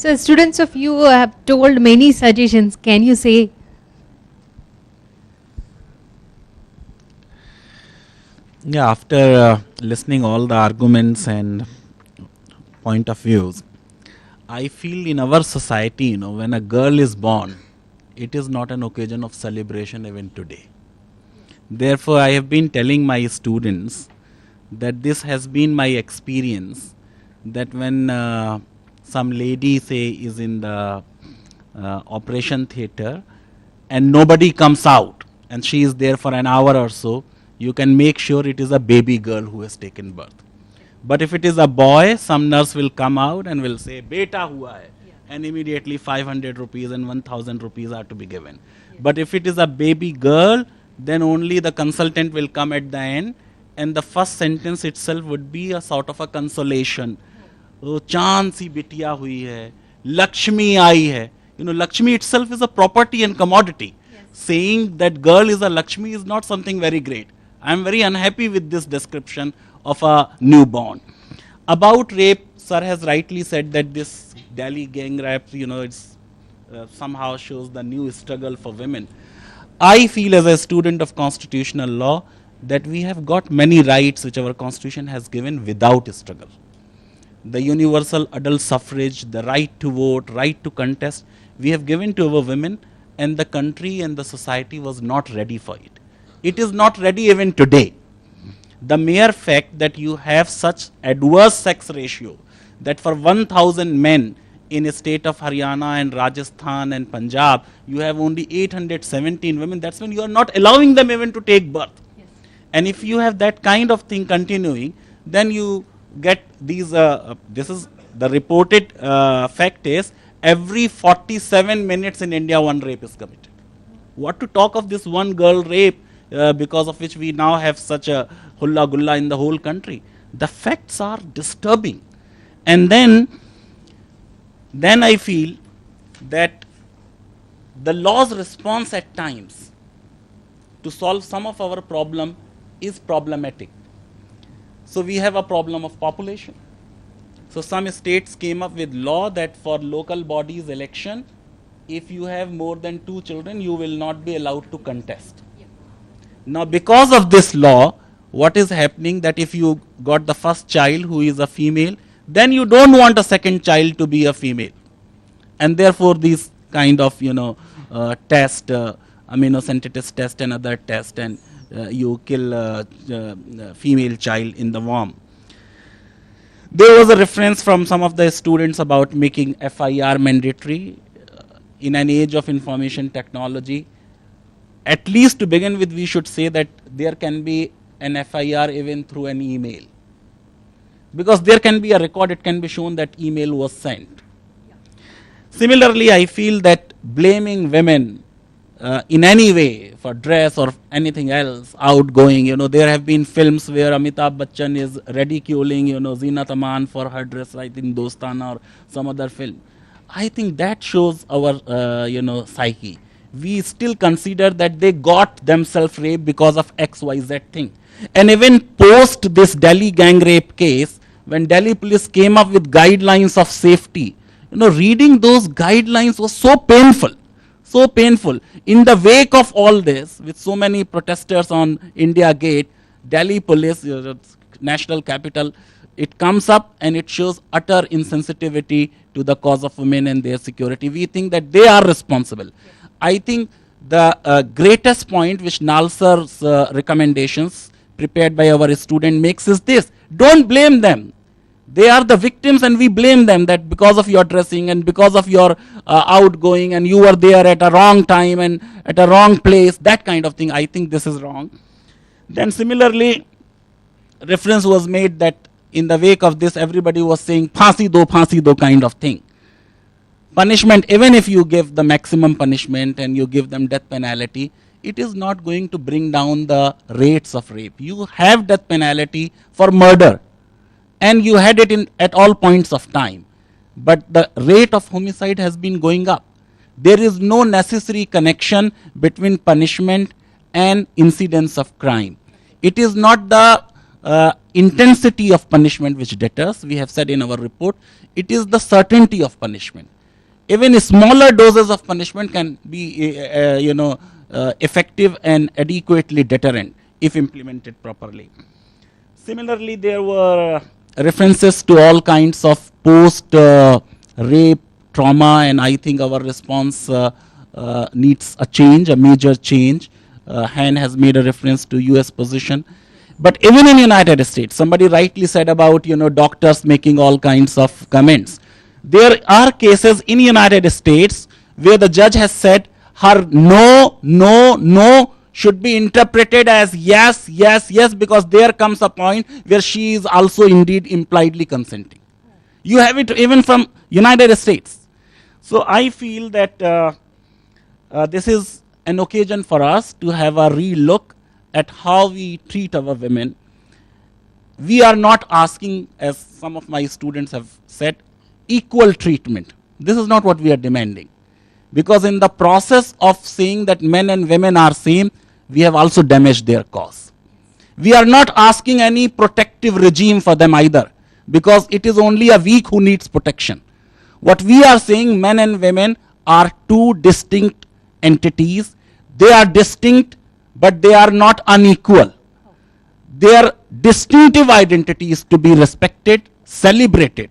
So students of you have told many suggestions. Can you say? Yeah, after listening all the arguments and point of views, I feel in our society, when a girl is born, it is not an occasion of celebration even today. Therefore, I have been telling my students that this has been my experience, that when some lady, say, is in the operation theater and nobody comes out and she is there for an hour or so, you can make sure it is a baby girl who has taken birth. But if it is a boy, some nurse will come out and will say, Beta hua hai. And immediately 500 rupees and 1000 rupees are to be given. But if it is a baby girl, then only the consultant will come at the end, and the first sentence itself would be a sort of a consolation. Oh, Chand si bitiya hui hai, Lakshmi aayi hai. Lakshmi itself is a property and commodity. Saying that girl is a Lakshmi is not something very great. I am very unhappy with this description of a newborn. About rape, sir has rightly said that this Delhi gang rape, it's somehow shows the new struggle for women. I feel as a student of constitutional law that we have got many rights which our constitution has given without struggle. The universal adult suffrage, the right to vote, right to contest, we have given to our women, and the country and the society was not ready for it. It is not ready even today. The mere fact that you have such adverse sex ratio, that for 1000 men in a state of Haryana and Rajasthan and Punjab, you have only 817 women, that's when you are not allowing them even to take birth. Yes. And if you have that kind of thing continuing, then you get these, this is the reported fact is, every 47 minutes in India, one rape is committed. What to talk of this one girl rape, because of which we now have such a hulla gulla in the whole country. The facts are disturbing. And then I feel that the law's response at times to solve some of our problem is problematic. So we have a problem of population. So some states came up with law that for local bodies election, if you have more than 2 children, you will not be allowed to contest. Yep. Now because of this law, what is happening that if you got the first child who is a female, then you don't want a second child to be a female. And therefore these kind of, test, amino synthesis test and other test, and you kill a female child in the womb. There was a reference from some of the students about making FIR mandatory in an age of information technology. At least to begin with, we should say that there can be an FIR even through an email. Because there can be a record, it can be shown that email was sent. Yeah. Similarly, I feel that blaming women in any way for dress or anything else, outgoing, there have been films where Amitabh Bachchan is ridiculing, Zeenat Aman for her dress, I think Dostana or some other film. I think that shows our, psyche. We still consider that they got themselves raped because of XYZ thing. And even post this Delhi gang rape case, when Delhi police came up with guidelines of safety, reading those guidelines was so painful. So painful. In the wake of all this, with so many protesters on India Gate, Delhi police, national capital, it comes up and it shows utter insensitivity to the cause of women and their security. We think that they are responsible. Yes. I think the greatest point which Nalsar's recommendations prepared by our student makes is this: don't blame them. They are the victims and we blame them that because of your dressing and because of your outgoing and you were there at a wrong time and at a wrong place, that kind of thing. I think this is wrong. Then similarly, reference was made that in the wake of this, everybody was saying phansi do kind of thing. Punishment, even if you give the maximum punishment and you give them death penalty, it is not going to bring down the rates of rape. You have death penalty for murder, and you had it at all points of time. But the rate of homicide has been going up. There is no necessary connection between punishment and incidence of crime. It is not the intensity of punishment which deters. We have said in our report, it is the certainty of punishment. Even smaller doses of punishment can be, effective and adequately deterrent if implemented properly. Similarly, there were references to all kinds of post-rape trauma, and I think our response needs a change, a major change. Han has made a reference to US position. But even in United States, somebody rightly said about, doctors making all kinds of comments. There are cases in United States where the judge has said her no, no, no should be interpreted as yes, yes, yes, because there comes a point where she is also indeed impliedly consenting. You have it even from United States. So I feel that this is an occasion for us to have a relook at how we treat our women. We are not asking, as some of my students have said, equal treatment. This is not what we are demanding. Because in the process of saying that men and women are same, we have also damaged their cause. We are not asking any protective regime for them either, because it is only a weak who needs protection. What we are saying, men and women are two distinct entities. They are distinct, but they are not unequal. Their distinctive identities to be respected, celebrated,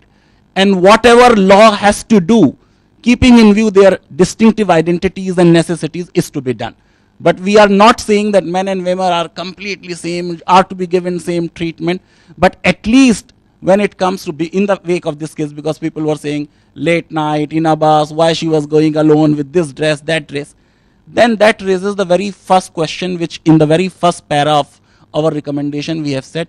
and whatever law has to do, keeping in view their distinctive identities and necessities, is to be done. But we are not saying that men and women are completely same, are to be given same treatment, but at least when it comes to be in the wake of this case, because people were saying late night in a bus, why she was going alone with this dress, that dress, then that raises the very first question, which in the very first para of our recommendation we have said,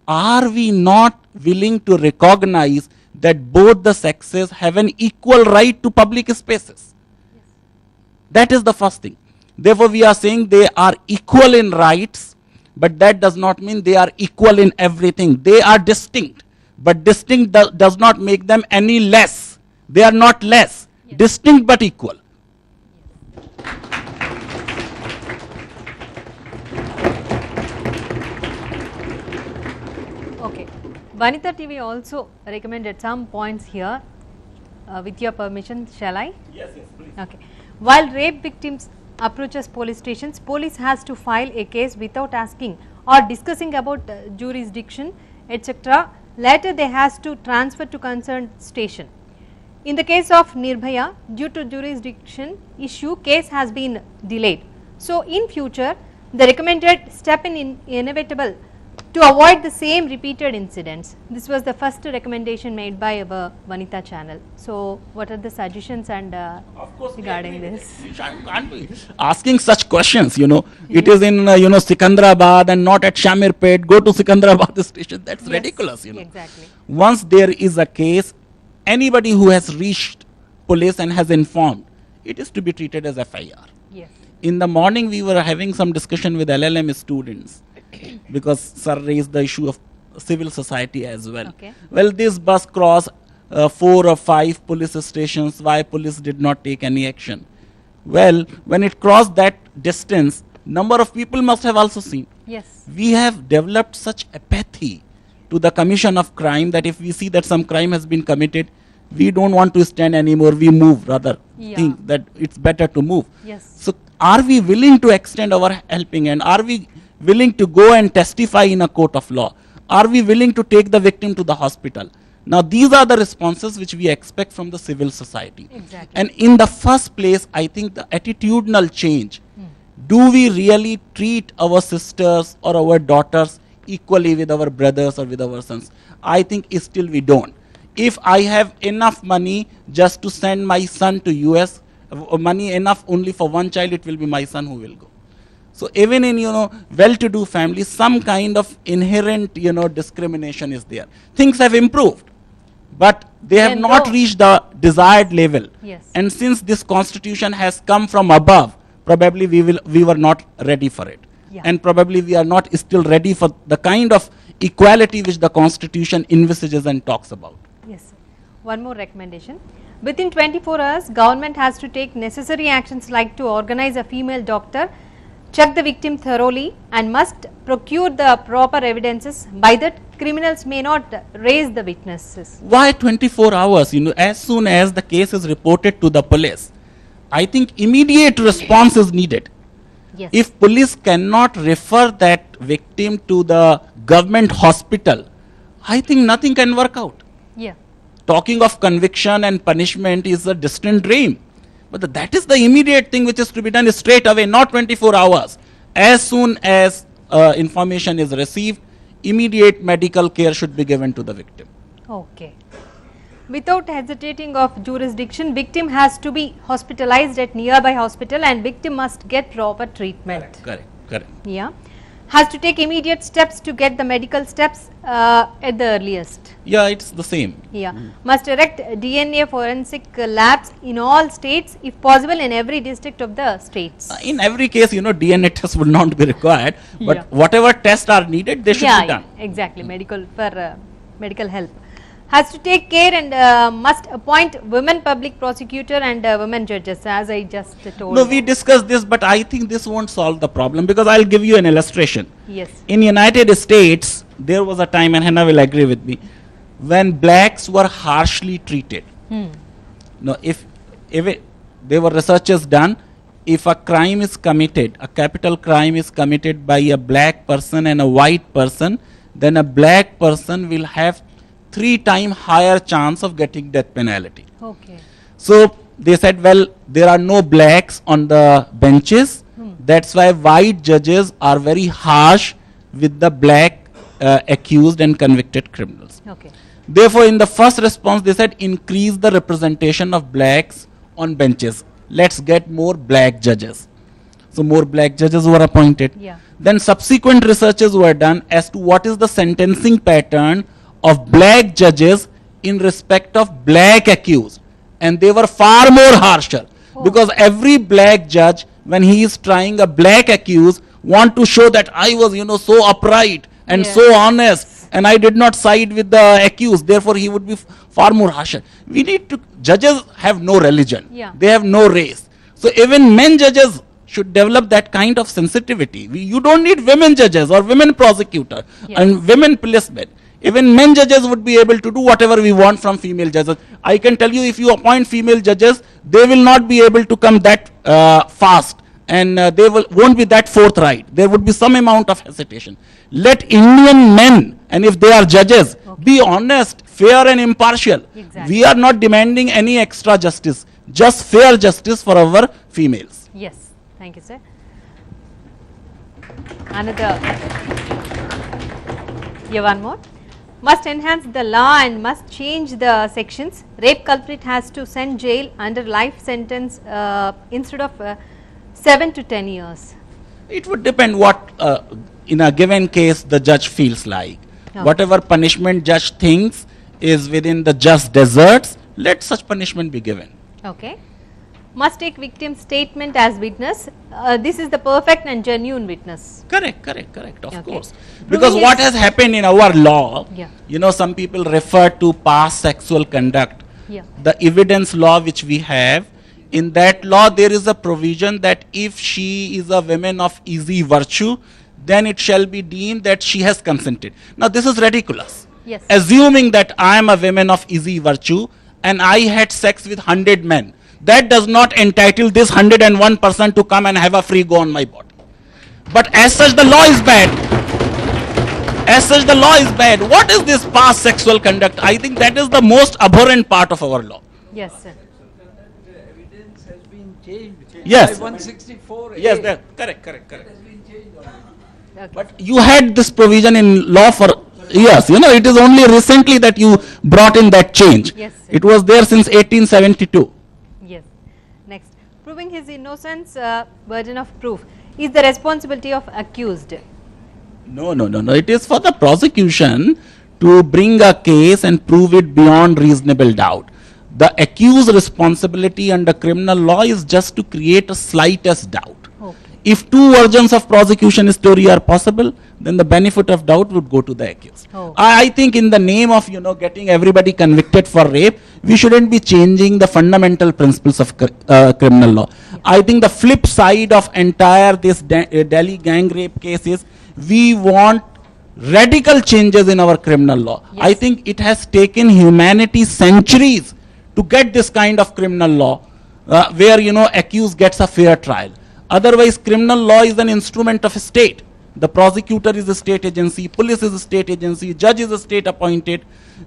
are we not willing to recognize that both the sexes have an equal right to public spaces? Yes. That is the first thing. Therefore, we are saying they are equal in rights, but that does not mean they are equal in everything. They are distinct, but distinct does not make them any less. They are not less. Yes. Distinct but equal. Okay. Vanithatv also recommended some points here. With your permission, shall I? Yes, yes, please. Okay. While rape victims approaches police stations, police has to file a case without asking or discussing about jurisdiction, etc. Later they has to transfer to concerned station. In the case of Nirbhaya, due to jurisdiction issue, case has been delayed. So in future, the recommended step in inevitable to avoid the same repeated incidents. This was the first recommendation made by our Vanitha channel. So what are the suggestions and regarding this? You can't be asking such questions, Yes. It is in, Sikandrabad and not at Shamirpet. Go to Sikandrabad station. That's Yes, ridiculous, Exactly. Once there is a case, anybody who has reached police and has informed, it is to be treated as FIR. Yes. In the morning, we were having some discussion with LLM students because sir raised the issue of civil society as well. Okay. Well, this bus crossed 4 or 5 police stations. Why police did not take any action? Well, when it crossed that distance, number of people must have also seen. Yes. We have developed such apathy to the commission of crime that if we see that some crime has been committed, we don't want to stand anymore. We move rather. Yeah. Think that it's better to move. Yes. So are we willing to extend our helping hand? Are we willing to go and testify in a court of law? Are we willing to take the victim to the hospital? Now these are the responses which we expect from the civil society. Exactly. And in the first place, I think the attitudinal change. Do we really treat our sisters or our daughters equally with our brothers or with our sons? I think still we don't. If I have enough money just to send my son to US, money enough only for one child, it will be my son who will go. So even in, well-to-do families, some kind of inherent, discrimination is there. Things have improved, but they have not reached the desired level. Yes. And since this constitution has come from above, probably we were not ready for it. Yeah. And probably we are not still ready for the kind of equality which the constitution envisages and talks about. Yes. One more recommendation. Within 24 hours, government has to take necessary actions like to organize a female doctor check the victim thoroughly and must procure the proper evidences. By that, criminals may not raise the witnesses. Why 24 hours? As soon as the case is reported to the police, I think immediate response is needed. Yes. If police cannot refer that victim to the government hospital, I think nothing can work out. Yeah. Talking of conviction and punishment is a distant dream. But that is the immediate thing which is to be done straight away, not 24 hours. As soon as information is received, immediate medical care should be given to the victim. Okay. Without hesitating of jurisdiction, victim has to be hospitalized at nearby hospital and victim must get proper treatment. Correct. Yeah. Has to take immediate steps to get the medical steps at the earliest. Yeah, it's the same. Yeah. Must erect DNA forensic labs in all states, if possible in every district of the states. In every case, DNA tests would not be required, but Yeah. whatever tests are needed, they should be done. Yeah, exactly. Medical help. Has to take care and must appoint women public prosecutor and women judges, as I just told. No, we discussed this, but I think this won't solve the problem, because I'll give you an illustration. Yes. In United States, there was a time, and Hannah will agree with me, when blacks were harshly treated. No, if there were researches done, if a crime is committed, a capital crime is committed by a black person and a white person, then a black person will have 3 times higher chance of getting death penalty. Okay. So they said, well, there are no blacks on the benches. That's why white judges are very harsh with the black accused and convicted criminals. Okay. Therefore, in the first response, they said, increase the representation of blacks on benches. Let's get more black judges. So more black judges were appointed. Yeah. Then subsequent researches were done as to what is the sentencing pattern of black judges in respect of black accused, and they were far more harsher, because every black judge, when he is trying a black accused, want to show that I was so upright and so honest and I did not side with the accused, therefore he would be far more harsher. We need to, judges have no religion, they have no race, so even men judges should develop that kind of sensitivity. You don't need women judges or women prosecutor and women policemen. Even men judges would be able to do whatever we want from female judges. I can tell you, if you appoint female judges, they will not be able to come that fast, and they won't be that forthright. There would be some amount of hesitation. Let Indian men, and if they are judges, be honest, fair and impartial. Exactly. We are not demanding any extra justice, just fair justice for our females. Yes. Thank you, sir. Another. Yeah, one more. Must enhance the law and must change the sections. Rape culprit has to send jail under life sentence instead of 7 to 10 years. It would depend what in a given case the judge feels like. Okay. Whatever punishment judge thinks is within the just deserts, let such punishment be given. Okay. Must take victim's statement as witness. This is the perfect and genuine witness. Correct, of course. Because what has happened in our law, some people refer to past sexual conduct. The evidence law which we have, in that law there is a provision that if she is a woman of easy virtue, then it shall be deemed that she has consented. Now this is ridiculous. Yes. Assuming that I am a woman of easy virtue and I had sex with 100 men, that does not entitle this 101 person to come and have a free go on my body. But as such the law is bad. What is this past sexual conduct? I think that is the most abhorrent part of our law. Yes, sir. The evidence has been changed. Yes. By 164. Yes, correct. It has been changed already. Okay. But you had this provision in law for years. It is only recently that you brought in that change. Yes, sir. It was there since 1872. Yes. Next, proving his innocence, burden of proof is the responsibility of accused. No. It is for the prosecution to bring a case and prove it beyond reasonable doubt. The accused's responsibility under criminal law is just to create a slightest doubt. Okay. if two versions of prosecution story are possible, then the benefit of doubt would go to the accused. Oh. I think in the name of, getting everybody convicted for rape, we shouldn't be changing the fundamental principles of criminal law. I think the flip side of entire this Delhi gang rape case is we want radical changes in our criminal law. Yes. I think it has taken humanity centuries to get this kind of criminal law where, accused gets a fair trial. Otherwise, criminal law is an instrument of a state. The prosecutor is a state agency, police is a state agency, judge is a state appointed.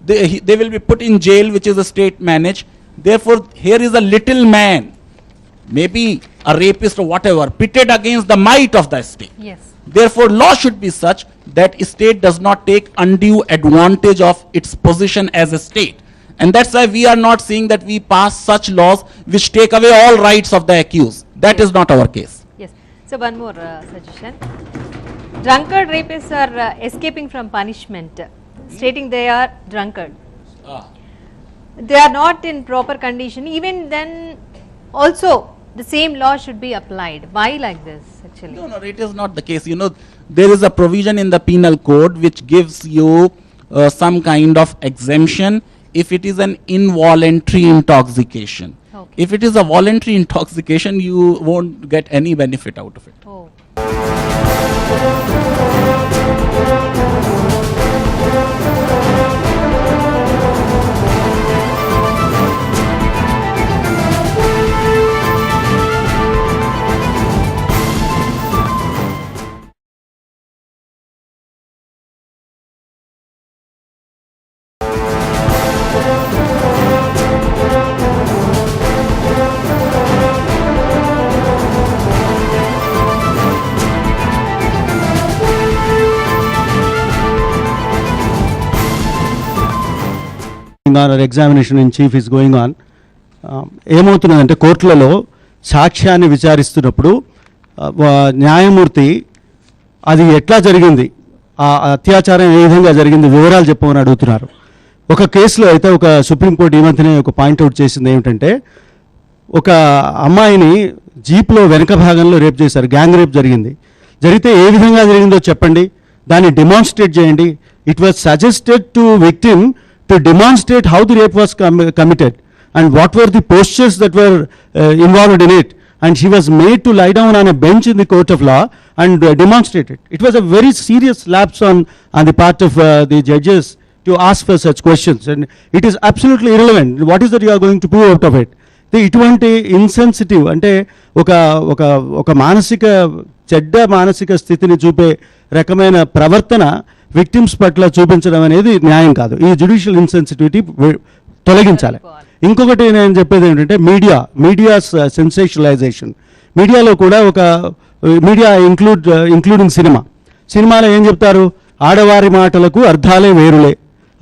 They will be put in jail, which is a state managed. Therefore, here is a little man, maybe a rapist or whatever, pitted against the might of the state. Yes. Therefore, law should be such that state does not take undue advantage of its position as a state. And that's why we are not seeing that we pass such laws which take away all rights of the accused. That is not our case. Yes. So one more suggestion. Drunkard rapists are escaping from punishment, stating they are drunkard. They are not in proper condition. Even then, also the same law should be applied. Why like this, actually? No, it is not the case. There is a provision in the penal code which gives you some kind of exemption if it is an involuntary intoxication. Okay. If it is a voluntary intoxication, you won't get any benefit out of it. Oh. Or examination in chief is going on. ఏమవుతున్నదంటే కోర్టులలో సాక్ష్యాన్ని విచారిస్తున్నప్పుడు న్యాయమూర్తి అది ఎట్లా జరిగింది, ఆ అత్యాచారం ఏ విధంగా జరిగింది వివరాలు చెప్పమని అడుగుతున్నారు. ఒక కేసులో అయితే ఒక సుప్రీంకోర్టు ఈ మధ్యనే ఒక పాయింట్అవుట్ చేసింది ఏమిటంటే, ఒక అమ్మాయిని జీప్లో వెనక భాగంలో రేప్ చేశారు, గ్యాంగ్ రేప్ జరిగింది. జరిగితే ఏ విధంగా జరిగిందో చెప్పండి, దాన్ని డెమాన్స్ట్రేట్ చేయండి. It was suggested to victim to demonstrate how the rape was committed and what were the postures that were involved in it, and she was made to lie down on a bench in the court of law and demonstrate it. It was a very serious lapse on the part of the judges to ask for such questions, and it is absolutely irrelevant. What is that you are going to prove out of it? ఇటువంటి insensitive అంటే ఒక మానసిక చెడ్డ మానసిక స్థితిని చూపే రకమైన ప్రవర్తన విక్టిమ్స్ పట్ల చూపించడం అనేది న్యాయం కాదు. ఈ జ్యుడిషియల్ ఇన్సెన్సిటివిటీ తొలగించాలి. ఇంకొకటి నేను చెప్పేది ఏంటంటే మీడియా సెన్సేషనలైజేషన్. మీడియాలో కూడా ఒక మీడియా ఇంక్లూడింగ్ సినిమాలో ఏం చెప్తారు, ఆడవారి మాటలకు అర్థాలే వేరులే,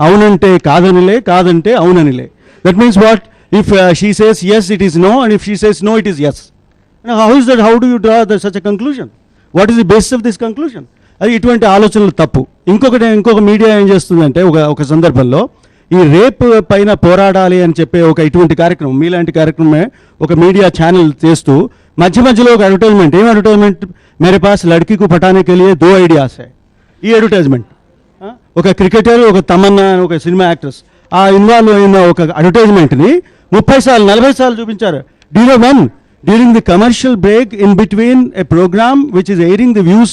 అవునంటే కాదనిలే, కాదంటే అవుననిలే. That means what? If she says yes, it is no, and if she says no, it is yes. Now, how is that? How do you draw such a conclusion? What is the basis of this conclusion? అది ఇటువంటి ఆలోచనలు తప్పు. ఇంకొక media ఏం చేస్తుందంటే ఒక సందర్భంలో ఈ రేప్ పైన పోరాడాలి అని చెప్పే ఇటువంటి కార్యక్రమం, మీలాంటి కార్యక్రమమే ఒక మీడియా ఛానల్ చేస్తూ మధ్యలో ఒక అడ్వర్టైజ్మెంట్. ఏం అడ్వర్టైజ్మెంట్? మేరే పాస్ లడ్కీ కు పటానే కే లియే 2 ఐడియాస్ హై. ఈ అడ్వర్టైజ్మెంట్ ఒక క్రికెటర్, ఒక తమన్నా, ఒక సినిమా యాక్ట్రెస్ ఆ ఇన్వాల్వ్ అయిన ఒక అడ్వర్టైజ్మెంట్ని 30 సార్లు 40 సార్లు చూపించారు. Do you know when? During the commercial break in between a program which is airing the views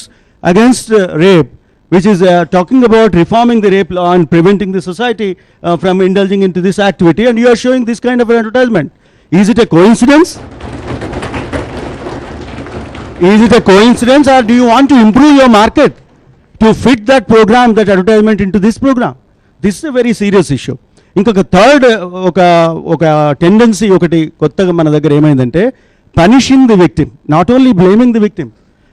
against rape, which is talking about reforming the rape law and preventing the society from indulging into this activity, and you are showing this kind of an advertisement. Is it a coincidence? Is it a coincidence, or do you want to improve your market to fit that program, that advertisement into this program? This is a very serious issue. ఇంకొక third ఒక tendency ఒకటి కొత్తగా మన దగ్గర ఏమైందంటే, punishing the victim, not only blaming the victim.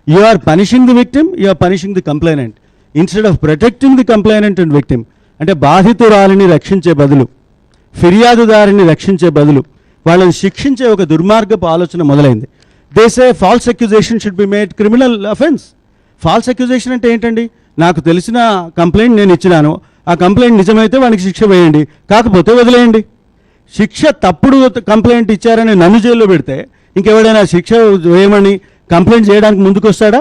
You are punishing the victim, you are punishing the complainant instead of protecting the complainant and victim. అంటే బాధితురాలిని రక్షించే బదులు, ఫిర్యాదుదారిని రక్షించే బదులు వాళ్ళని శిక్షించే ఒక దుర్మార్గపు ఆలోచన మొదలైంది. They say false accusation should be made criminal offence. False accusation అంటే ఏంటండి? నాకు తెలిసిన కంప్లైంట్ నేను ఇచ్చినాను, ఆ కంప్లైంట్ నిజమైతే వానికి శిక్ష వేయండి, కాకపోతే వదిలేయండి. శిక్ష తప్పుడు కంప్లైంట్ ఇచ్చారని నన్ను జైల్లో పెడితే ఇంకెవడైనా శిక్ష వేయమని కంప్లైంట్ చేయడానికి ముందుకు వస్తాడా?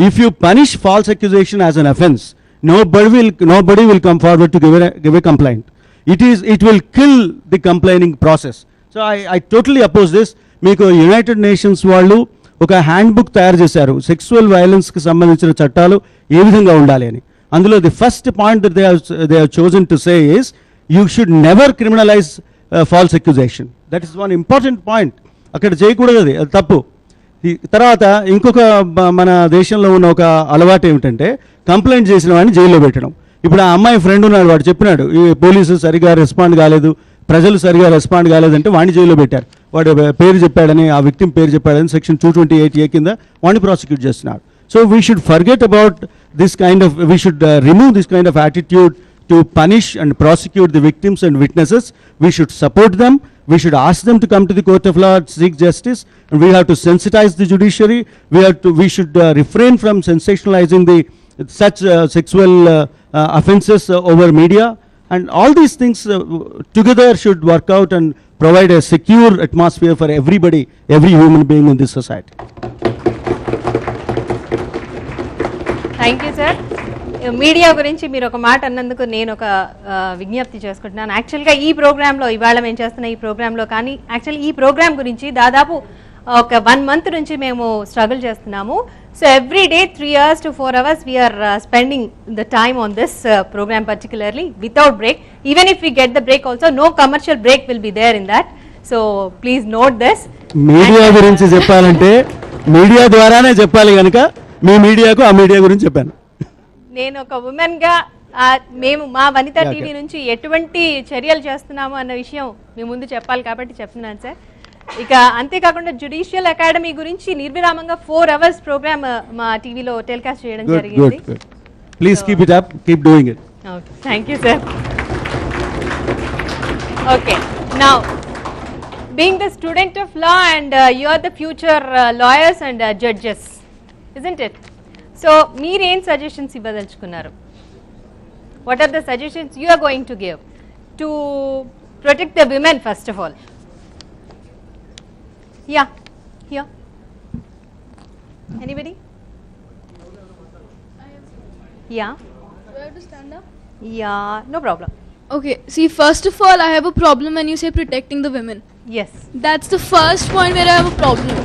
If you punish false accusation as an offense, nobody will come forward to give a complaint. It will kill the complaining process. So I totally oppose this. మీకు యునైటెడ్ నేషన్స్ వాళ్ళు ఒక హ్యాండ్ బుక్ తయారు చేశారు sexual వైలెన్స్కి సంబంధించిన చట్టాలు ఏ విధంగా ఉండాలి అని. అందులో the first point that they have chosen to say is you should never criminalise false accusation. That is one important point. అక్కడ చేయకూడదు, అది తప్పు. తర్వాత ఇంకొక మన దేశంలో ఉన్న ఒక అలవాటు ఏమిటంటే కంప్లైంట్ చేసిన వాడిని జైల్లో పెట్టడం. ఇప్పుడు ఆ అమ్మాయి ఫ్రెండ్ ఉన్నాడు, వాడు చెప్పినాడు ఈ పోలీసు సరిగా రెస్పాండ్ కాలేదు, ప్రజలు సరిగా రెస్పాండ్ కాలేదంటే వాడిని జైల్లో పెట్టారు. వాడు పేరు చెప్పాడని, ఆ విక్టిమ్ పేరు చెప్పాడని సెక్షన్ 228A కింద వాడిని ప్రాసిక్యూట్ చేస్తున్నాడు. So we should forget about this kind of, we should remove this kind of attitude to punish and prosecute the victims and witnesses. We should support them. We should ask them to come to the court of law, seek justice, and we have to sensitize the judiciary. We should refrain from sensationalizing such sexual offenses over media, and all these things together should work out and provide a secure atmosphere for everybody, every human being in this society. Thank you, sir. Media గురించి మీరు ఒక మాట అన్నందుకు నేను ఒక విజ్ఞప్తి చేసుకుంటున్నాను. యాక్చువల్గా ఈ ప్రోగ్రాంలో ఇవాళ మేము చేస్తున్న ఈ ప్రోగ్రాంలో కానీ యాక్చువల్లీ ఈ ప్రోగ్రామ్ గురించి దాదాపు ఒక 1 month నుంచి మేము స్ట్రగుల్ చేస్తున్నాము. So every day 3 hours to 4 hours we are spending the time on this programme particularly without break. Even if we get the break also no commercial break will be there in that. So please note this. Media గురించి చెప్పాలంటే media ద్వారానే చెప్పాలి కనుక మీ మీడియాకు ఆ media గురించి చెప్పాను. నేను ఒక ఉమెన్ గా మేము మా వనిత టీవీ నుంచి ఎటువంటి చర్యలు చేస్తున్నాము అన్న విషయం మీ ముందు చెప్పాలి కాబట్టి చెప్తున్నాను సార్. ఇక అంతేకాకుండా జ్యుడిషియల్ అకాడమీ గురించి నిర్విరామంగా 4 hours ప్రోగ్రామ్ మా టీవీలో టెలికాస్ట్ చేయడం జరిగింది. Please keep it up, keep doing it. Okay, thank you sir. Okay, now being the student of law and you are the future lawyers and judges, isn't it? So మీరేం suggestions ఇవ్వదలుచుకున్నారు? What are the suggestions you are going to give to protect the women first of all? Yeah, here. Anybody? Yeah. Do I have to stand up? Yeah, no problem. Okay, see, first of all, I have a problem when you say protecting the women. Yes. That's the first point where I have a problem.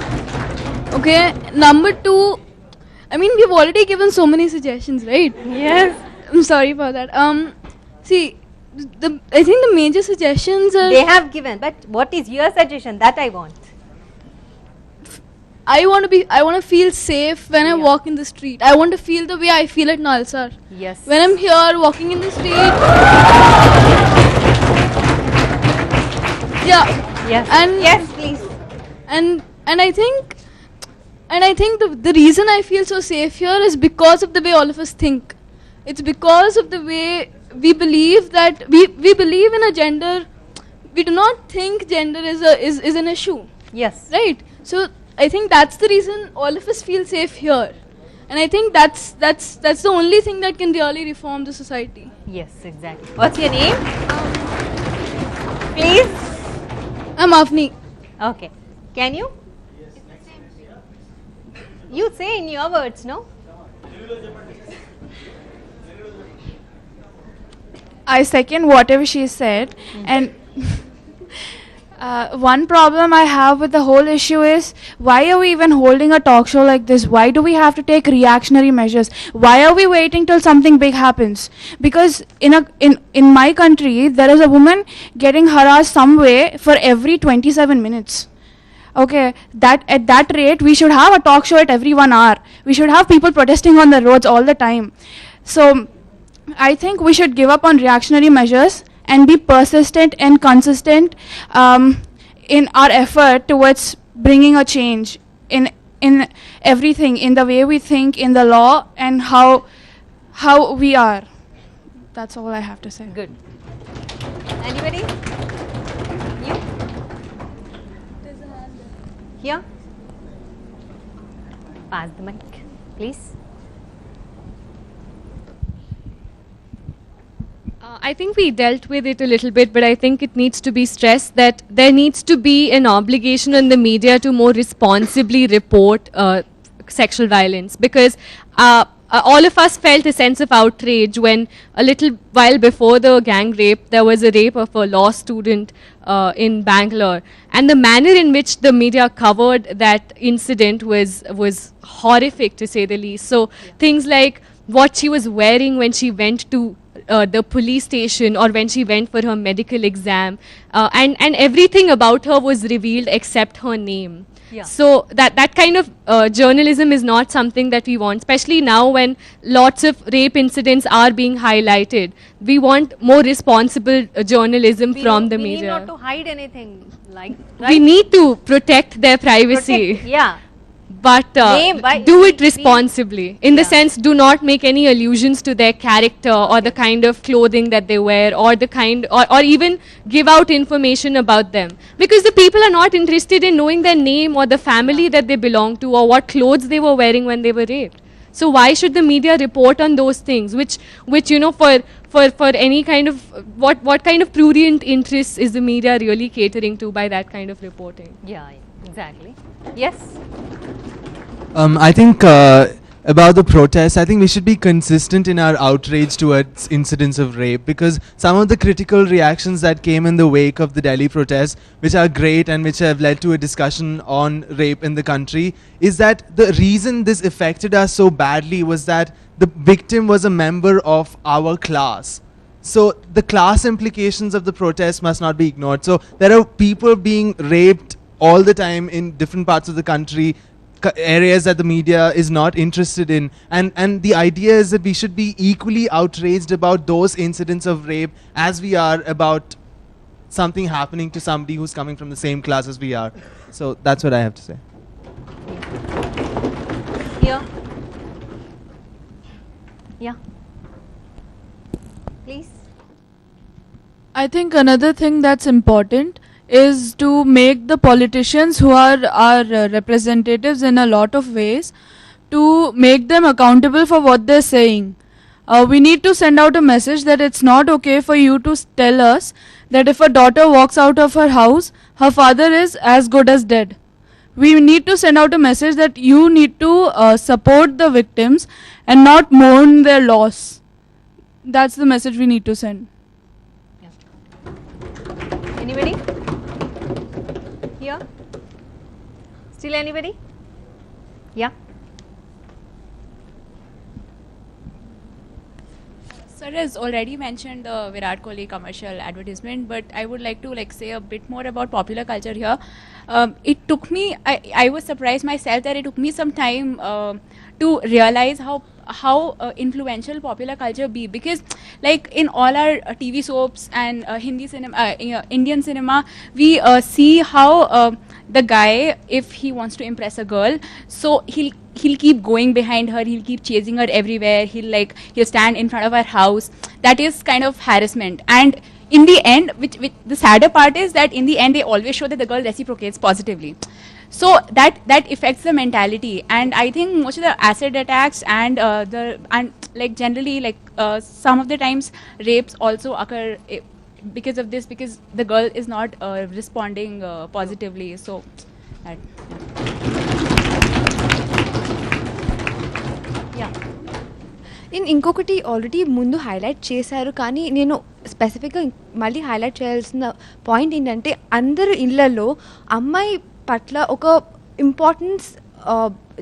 Okay, number 2, I mean, we've already given so many suggestions, right? Yes. I'm sorry for that. See, I think the major suggestions are... They have given, but what is your suggestion? That I want. I want to feel safe when I walk in the street. I want to feel the way I feel at Nalsar. Yes. When I'm here walking in the street. Yeah. Yes. And yes, please. And I think the reason I feel so safe here is because of the way all of us think. It's because of the way we believe that we believe in a gender. We do not think gender is an issue. Yes. Right. So I think that's the reason all of us feel safe here, and I think that's the only thing that can really reform the society. Yes, exactly. What's your name? Please. I'm Avni. Okay. Can you? You say in your words, no? I second whatever she said, and one problem I have with the whole issue is, why are we even holding a talk show like this? Why do we have to take reactionary measures? Why are we waiting till something big happens? Because in my country, there is a woman getting harassed some way for every 27 minutes. Okay, at that rate, we should have a talk show at every 1 hour. We should have people protesting on the roads all the time. So I think we should give up on reactionary measures and be persistent and consistent in our effort towards bringing a change in everything, in the way we think, in the law, and how we are. That's all I have to say. Good. Anybody? You? There's a hand there. Here? Pass the mic, please. I think we dealt with it a little bit, but I think it needs to be stressed that there needs to be an obligation on the media to more responsibly report sexual violence, because all of us felt a sense of outrage when a little while before the gang rape, there was a rape of a law student in Bangalore. And the manner in which the media covered that incident was horrific, to say the least. So things like what she was wearing when she went to the police station or when she went for her medical exam, and everything about her was revealed except her name. Yeah. So that kind of journalism is not something that we want, especially now when lots of rape incidents are being highlighted. We want more responsible journalism from the we media. need not to hide anything, like, We right? need to protect their privacy. Protect- yeah. But do it we- responsibly. In the Yeah. sense, do not make any allusions to their character or the kind of clothing that they wear or the kind, or even give out information about them. Because the people are not interested in knowing their name or the family that they belong to or what clothes they were wearing when they were raped. So why should the media report on those things, which you know, for any kind of, what kind of prurient interests is the media really catering to by that kind of reporting? Yeah, exactly. Yes. I think about the protests, I think we should be consistent in our outrage towards incidents of rape, because some of the critical reactions that came in the wake of the Delhi protests, which are great and which have led to a discussion on rape in the country, is that the reason this affected us so badly was that the victim was a member of our class. So the class implications of the protest must not be ignored. So there are people being raped all the time in different parts of the country, areas that the media is not interested in, and the idea is that we should be equally outraged about those incidents of rape as we are about something happening to somebody who's coming from the same class as we are. So that's what I have to say. Here. Yeah. Please. I think another thing that's important is to make the politicians who are our representatives in a lot of ways, to make them accountable for what they're saying. We need to send out a message that it's not okay for you to tell us that if a daughter walks out of her house, her father is as good as dead. We need to send out a message that you need to support the victims and not mourn their loss. That's the message we need to send. Anybody? Here? Still anybody? Yeah. Sir has already mentioned the Virat Kohli commercial advertisement, but I would like to say a bit more about popular culture here. It took me, I was surprised myself that it took me some time to realize how influential popular culture be, because like in all our TV soaps and Hindi cinema, Indian cinema, we see how the guy, if he wants to impress a girl, so he'll keep going behind her, he'll keep chasing her everywhere, he'll stand in front of her house. That is kind of harassment, and in the end, which the sadder part is that in the end they always show that the girl reciprocates positively. So that affects the mentality, and I think most of the acid attacks and generally some of the times rapes also occur because of this, because the girl is not responding positively. So that, Yeah. నేను ఇంకొకటి already ముందు highlight చేశారు, కానీ నేను స్పెసిఫిక్గా మళ్ళీ highlight చేయాల్సిన point ఏంటంటే, అందరు ఇళ్లలో అమ్మాయి పట్ల ఒక ఇంపార్టెన్స్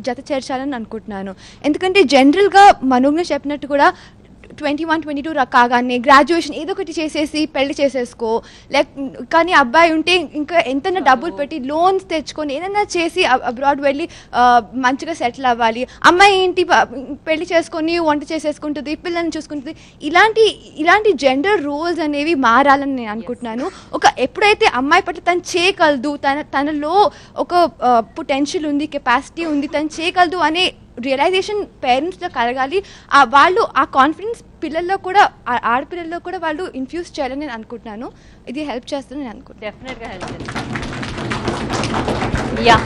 జత చేర్చాలని అనుకుంటున్నాను. ఎందుకంటే జనరల్గా మనోజ్ఞ చెప్పినట్టు కూడా 21, 22 కాగానే గ్రాడ్యుయేషన్ ఏదో ఒకటి చేసేసి పెళ్లి చేసేసుకో, కానీ అబ్బాయి ఉంటే ఇంకా ఎంతైనా డబ్బులు పెట్టి లోన్స్ తెచ్చుకొని ఏదైనా చేసి అబ్రాడ్ వెళ్ళి మంచిగా సెటిల్ అవ్వాలి. అమ్మాయి ఏంటి పెళ్లి చేసుకొని వంట చేసేసుకుంటుంది, పిల్లల్ని చూసుకుంటుంది. ఇలాంటి జెండర్ రోల్స్ అనేవి మారాలని నేను అనుకుంటున్నాను. ఎప్పుడైతే అమ్మాయి పట్ల తను చేయగలదు, తనలో ఒక పొటెన్షియల్ ఉంది, కెపాసిటీ ఉంది, తను చేయగలదు అనే రియలైజేషన్ పేరెంట్స్లో కలగాలి. వాళ్ళు ఆ కాన్ఫిడెన్స్ పిల్లల్లో కూడా, ఆడపిల్లల్లో కూడా వాళ్ళు ఇన్ఫ్యూజ్ చేయాలని నేను అనుకుంటున్నాను. ఇది హెల్ప్ చేస్తుందని నేను అనుకుంటున్నాను. డెఫినెట్గా హెల్ప్ చేస్తుంది. Yeah.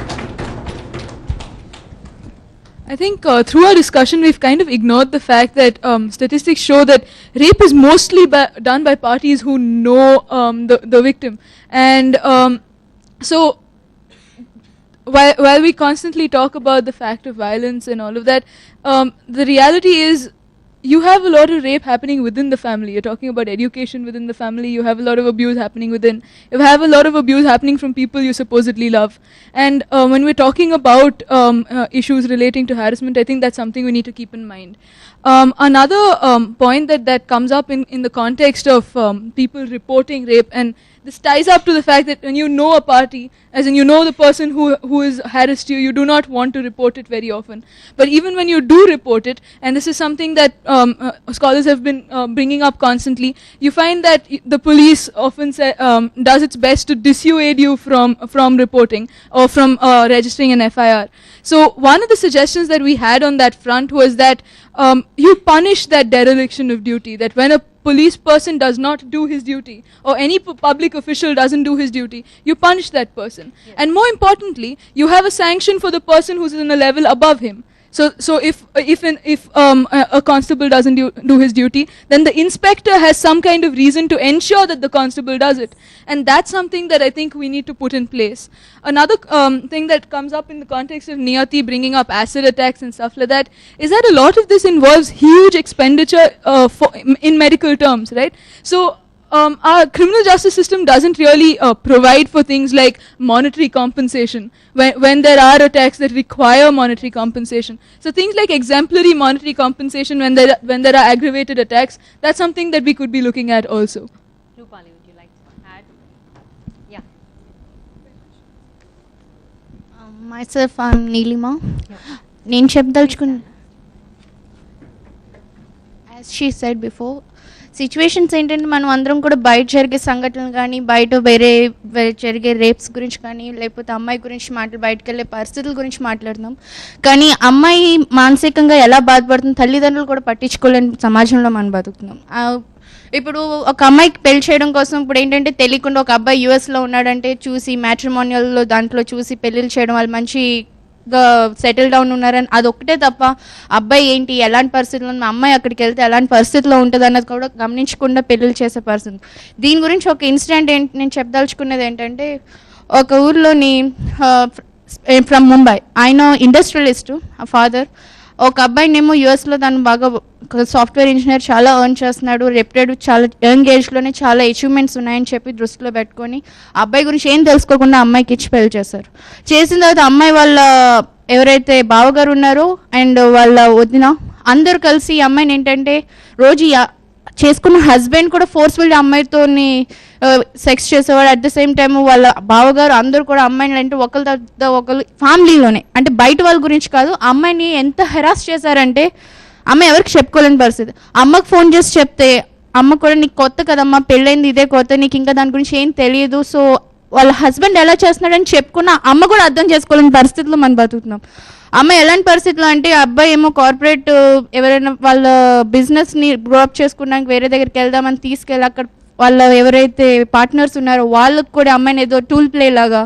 I think through our discussion we've kind of ignored the fact that statistics show that rape is mostly done by parties who know the victim. And so while we constantly talk about the fact of violence and all of that, the reality is you have a lot of rape happening within the family. You're talking about education within the family. You have a lot of abuse happening within. You have a lot of abuse happening from people you supposedly love. And when we're talking about issues relating to harassment, I think that's something we need to keep in mind. Another point that comes up in the context of people reporting rape, and this ties up to the fact that when you know a party, as in you know the person who has harassed you, you do not want to report it very often. But even when you do report it, and this is something that scholars have been bringing up constantly, you find that the police often does its best to dissuade you from reporting or from registering an FIR. So one of the suggestions that we had on that front was that you punish that dereliction of duty, that when a police person does not do his duty, or any public official doesn't do his duty, you punish that person. Yes. And more importantly, you have a sanction for the person who's in a level above him. So if a constable doesn't do his duty, then the inspector has some kind of reason to ensure that the constable does it. And that's something that I think we need to put in place. Another thing that comes up in the context of Niyati bringing up acid attacks and stuff like that is that a lot of this involves huge expenditure in medical terms, right? So our criminal justice system doesn't really provide for things like monetary compensation when there are attacks that require monetary compensation. So things like exemplary monetary compensation when there are aggravated attacks, that's something that we could be looking at also. Rupali, would you like to add? Yeah. Myself, I'm Neelima. నేను చెప్పదలుచుకున్న, as she said before, situations ఏంటంటే మనం అందరం కూడా బయట జరిగే సంఘటనలు కానీ, బయట వేరే జరిగే రేప్స్ గురించి కానీ, లేకపోతే అమ్మాయి గురించి బయటకు వెళ్ళే పరిస్థితుల గురించి మాట్లాడుతున్నాం. కానీ అమ్మాయి మానసికంగా ఎలా బాధపడుతుంది తల్లిదండ్రులు కూడా పట్టించుకోలేని సమాజంలో మనం బతుకుతున్నాం. ఇప్పుడు ఒక అమ్మాయికి పెళ్లి చేయడం కోసం ఇప్పుడు ఏంటంటే తెలియకుండా ఒక అబ్బాయి యూఎస్లో ఉన్నాడంటే చూసి మ్యాట్రిమోనియల్లో దాంట్లో చూసి పెళ్ళిళ్ళు చేయడం, వాళ్ళు మంచి సెటిల్ డౌన్ ఉన్నారని అదొక్కటే తప్ప అబ్బాయి ఏంటి ఎలాంటి పరిస్థితుల్లో అమ్మాయి అక్కడికి వెళ్తే ఎలాంటి పరిస్థితిలో ఉంటుంది అన్నది కూడా గమనించకుండా పెళ్ళిళ్ళు చేసే పరిస్థితి. దీని గురించి ఒక ఇన్సిడెంట్ నేను చెప్పదలుచుకున్నది ఏంటంటే, ఒక ఊర్లోని ఫ్రమ్ ముంబై, ఆయన ఇండస్ట్రియలిస్టు ఆ ఫాదర్. ఒక అబ్బాయినేమో యూఎస్లో తను బాగా సాఫ్ట్వేర్ ఇంజనీర్, చాలా ఎర్న్ చేస్తున్నాడు, రెప్యుటెడ్, చాలా యంగ్ ఏజ్లోనే చాలా అచీవ్మెంట్స్ ఉన్నాయని చెప్పి దృష్టిలో పెట్టుకొని అబ్బాయి గురించి ఏం తెలుసుకోకుండా అమ్మాయికి ఇచ్చి పెళ్లి చేశారు. చేసిన తర్వాత అమ్మాయి వాళ్ళ ఎవరైతే బావగారు ఉన్నారో అండ్ వాళ్ళ వదిన అందరూ కలిసి ఈ అమ్మాయిని ఏంటంటే రోజు చేసుకున్న హస్బెండ్ కూడా ఫోర్స్ఫుల్లీ అమ్మాయితో సెక్స్ చేసేవాడు. అట్ ద సేమ్ టైమ్ వాళ్ళ బావగారు అందరూ కూడా అమ్మాయిని అంటే ఒకరు ఫ్యామిలీలోనే, అంటే బయట వాళ్ళ గురించి కాదు, అమ్మాయిని ఎంత హెరాస్ చేశారంటే అమ్మాయి ఎవరికి చెప్పుకోలేని పరిస్థితి. అమ్మకు ఫోన్ చేసి చెప్తే అమ్మ కూడా నీకు కొత్త కదమ్మా, పెళ్ళైంది ఇదే కొత్త, నీకు ఇంకా దాని గురించి ఏం తెలియదు, సో వాళ్ళ హస్బెండ్ ఎలా చేస్తున్నాడని చెప్పుకున్న అమ్మ కూడా అర్థం చేసుకోలేని పరిస్థితుల్లో మనం బతుకుతున్నాం. అమ్మ ఎలాంటి పరిస్థితుల్లో అంటే అబ్బాయి ఏమో కార్పొరేట్ ఎవరైనా వాళ్ళ బిజినెస్ని గ్రోఅప్ చేసుకోవడానికి వేరే దగ్గరికి వెళ్దామని తీసుకెళ్ళి అక్కడ వాళ్ళ ఎవరైతే పార్ట్నర్స్ ఉన్నారో వాళ్ళకు కూడా అమ్మాయిని ఏదో టూల్ ప్లే లాగా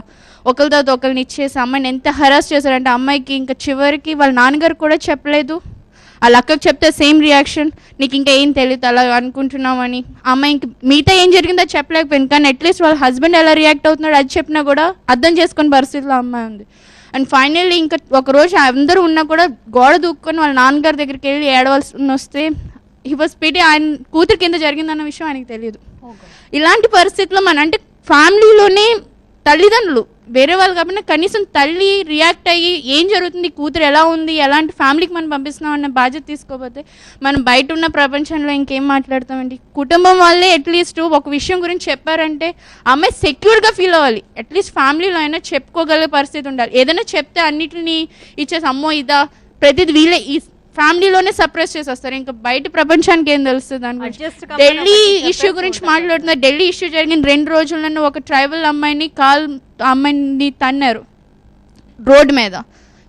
ఒకరి తర్వాత ఒకరిని ఇచ్చేసి అమ్మాయిని ఎంత హరాస్ చేశారంటే అమ్మాయికి ఇంకా చివరికి వాళ్ళ నాన్నగారు కూడా చెప్పలేదు, వాళ్ళ అక్కకు చెప్తే సేమ్ రియాక్షన్, నీకు ఇంకా ఏం తెలియదు అలా అనుకుంటున్నామని. అమ్మాయికి మిగతా ఏం జరిగిందో చెప్పలేకపోయింది, కానీ అట్లీస్ట్ వాళ్ళ హస్బెండ్ ఎలా రియాక్ట్ అవుతున్నాడు అది చెప్పినా కూడా అర్థం చేసుకునే పరిస్థితిలో అమ్మాయి ఉంది. అండ్ ఫైనల్లీ ఇంకా ఒకరోజు అందరూ ఉన్నా కూడా గోడ దూక్కొని వాళ్ళ నాన్నగారి దగ్గరికి వెళ్ళి ఏడవలసి వస్తే హీ వాజ్ పిటీ, ఆయన కూతురు కింద జరిగిందన్న విషయం ఆయనకు తెలియదు. ఇలాంటి పరిస్థితుల్లో మన అంటే ఫ్యామిలీలోనే తల్లిదండ్రులు వేరే వాళ్ళు కాబట్టి కనీసం తల్లి రియాక్ట్ అయ్యి ఏం జరుగుతుంది, కూతురు ఎలా ఉంది, ఎలాంటి ఫ్యామిలీకి మనం పంపిస్తున్నాం అన్న బాధ్యత తీసుకోకపోతే మనం బయట ఉన్న ప్రపంచంలో ఇంకేం మాట్లాడతామండి. కుటుంబం వాళ్ళే అట్లీస్ట్ ఒక విషయం గురించి చెప్పారంటే అమ్మాయి సెక్యూర్గా ఫీల్ అవ్వాలి, అట్లీస్ట్ ఫ్యామిలీలో అయినా చెప్పుకోగలిగే పరిస్థితి ఉండాలి. ఏదైనా చెప్తే అన్నిటిని ఇచ్చేసి అమ్మో ఇదా ప్రతిది వీళ్ళే ఈ ఫ్యామిలీలోనే సప్రెస్ చేసి వస్తారు, ఇంకా బయట ప్రపంచానికి ఏం తెలుస్తుంది దాని గురించి. ఢిల్లీ ఇష్యూ గురించి మాట్లాడుతున్నారు. ఢిల్లీ ఇష్యూ జరిగిన 2 రోజుల్లోనే ఒక ట్రైబల్ అమ్మాయిని తన్నారు రోడ్డు మీద,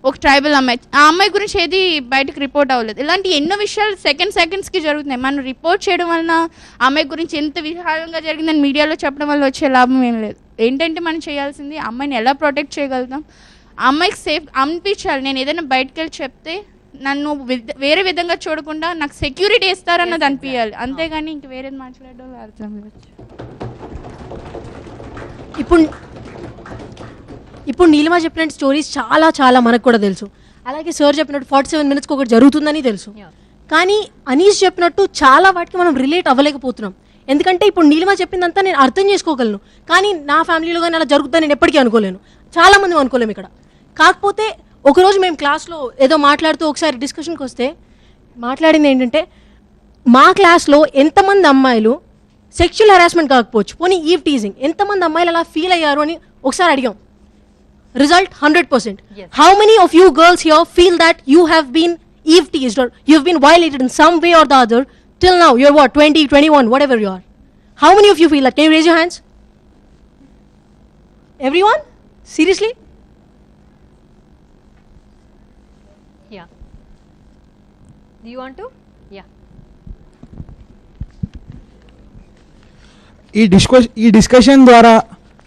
ఒక ట్రైబల్ అమ్మాయి. ఆ అమ్మాయి గురించి ఏది బయటకు రిపోర్ట్ అవ్వలేదు. ఇలాంటి ఎన్నో విషయాలు సెకండ్స్కి జరుగుతున్నాయి. మనం రిపోర్ట్ చేయడం వలన అమ్మాయి గురించి ఎంత విహారంగా జరిగిందని మీడియాలో చెప్పడం వల్ల వచ్చే లాభం ఏం లేదు. ఏంటంటే మనం చేయాల్సింది అమ్మాయిని ఎలా ప్రొటెక్ట్ చేయగలుగుతాం, ఆ అమ్మాయికి సేఫ్ అనిపించాలి. నేను ఏదైనా బయటకు వెళ్ళి చెప్తే నన్ను వేరే విధంగా చూడకుండా నాకు సెక్యూరిటీ ఇస్తారన్నది అనిపించాలి, అంతేగాని ఇంక వేరేది మాట్లాడడం అర్థం కావచ్చు. ఇప్పుడు నీలిమ చెప్పినట్టు స్టోరీస్ చాలా చాలా మనకు కూడా తెలుసు. అలాగే సార్ చెప్పినట్టు 47 minutesకి ఒకటి జరుగుతుందని తెలుసు. కానీ అనీష్ చెప్పినట్టు చాలా వాటికి మనం రిలేట్ అవ్వలేకపోతున్నాం. ఎందుకంటే ఇప్పుడు నీలిమ చెప్పిందంతా నేను అర్థం చేసుకోగలను, కానీ నా ఫ్యామిలీలో కానీ అలా జరుగుతుందని నేను ఎప్పటికీ అనుకోలేను. చాలామంది అనుకోలేము ఇక్కడ. కాకపోతే ఒకరోజు మేము క్లాస్లో ఏదో మాట్లాడుతూ ఒకసారి డిస్కషన్కి వస్తే మాట్లాడింది ఏంటంటే, మా క్లాస్లో ఎంతమంది అమ్మాయిలు సెక్షువల్ హెరాస్మెంట్ కాకపోవచ్చు, పోనీ ఈవ్ టీజింగ్, ఎంతమంది అమ్మాయిలు అలా ఫీల్ అయ్యారు అని ఒకసారి అడిగాం. Result 100%. Yes. How many of you girls here feel that you have been eve teased or you've been violated in some way or the other till now? You're what, 20, 21, whatever you are. How many of you feel that? Can you raise your hands? Everyone? Seriously? Yeah. Do you want to? Yeah. ఈ discussion ద్వారా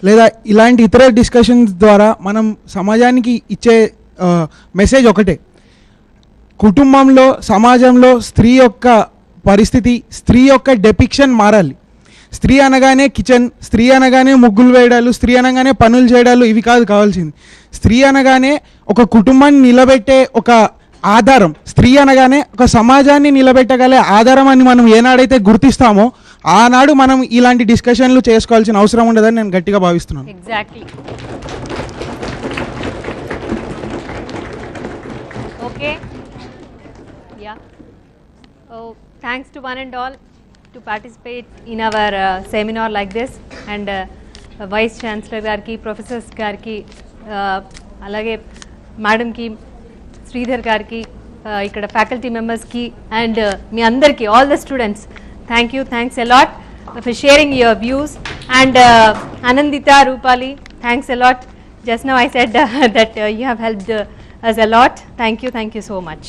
లేదా ఇలాంటి ఇతర discussions ద్వారా మనం సమాజానికి ఇచ్చే message ఒకటే, కుటుంబంలో సమాజంలో స్త్రీ యొక్క పరిస్థితి, స్త్రీ యొక్క డెపిక్షన్ మారాలి. స్త్రీ అనగానే కిచెన్, స్త్రీ అనగానే ముగ్గులు వేయడాలు, స్త్రీ అనగానే పనులు చేయడాలు, ఇవి కాదు కావాల్సింది. స్త్రీ అనగానే ఒక కుటుంబాన్ని నిలబెట్టే ఒక ఆధారం, స్త్రీ అనగానే ఒక సమాజాన్ని నిలబెట్టగలే ఆధారం అని మనం ఏనాడైతే గుర్తిస్తామో ఆనాడు మనం ఇలాంటి డిస్కషన్లు చేసుకోవాల్సిన అవసరం ఉండదని నేను గట్టిగా భావిస్తున్నాను. Exactly. Okay, yeah. Thanks to one and all to participate in our seminar like this, and vice chancellor గారికి, ప్రొఫెసర్స్ గారికి, అలాగే మేడంకి, శ్రీధర్ గారికి, ఇక్కడ ఫ్యాకల్టీ మెంబర్స్కి, అండ్ మీ అందరికీ, all the students, thanks a lot for sharing your views, and Anandita, Rupali, thanks a lot. Just now I said that you have helped us a lot. Thank you so much.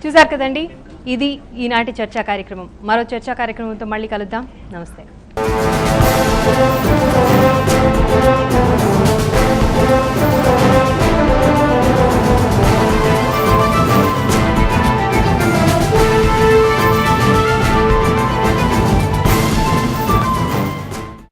చూసారు కదండి, ఇది ఈనాటి చర్చా కార్యక్రమం. మరో చర్చా కార్యక్రమంతో మళ్ళీ కలుద్దాం. నమస్తే.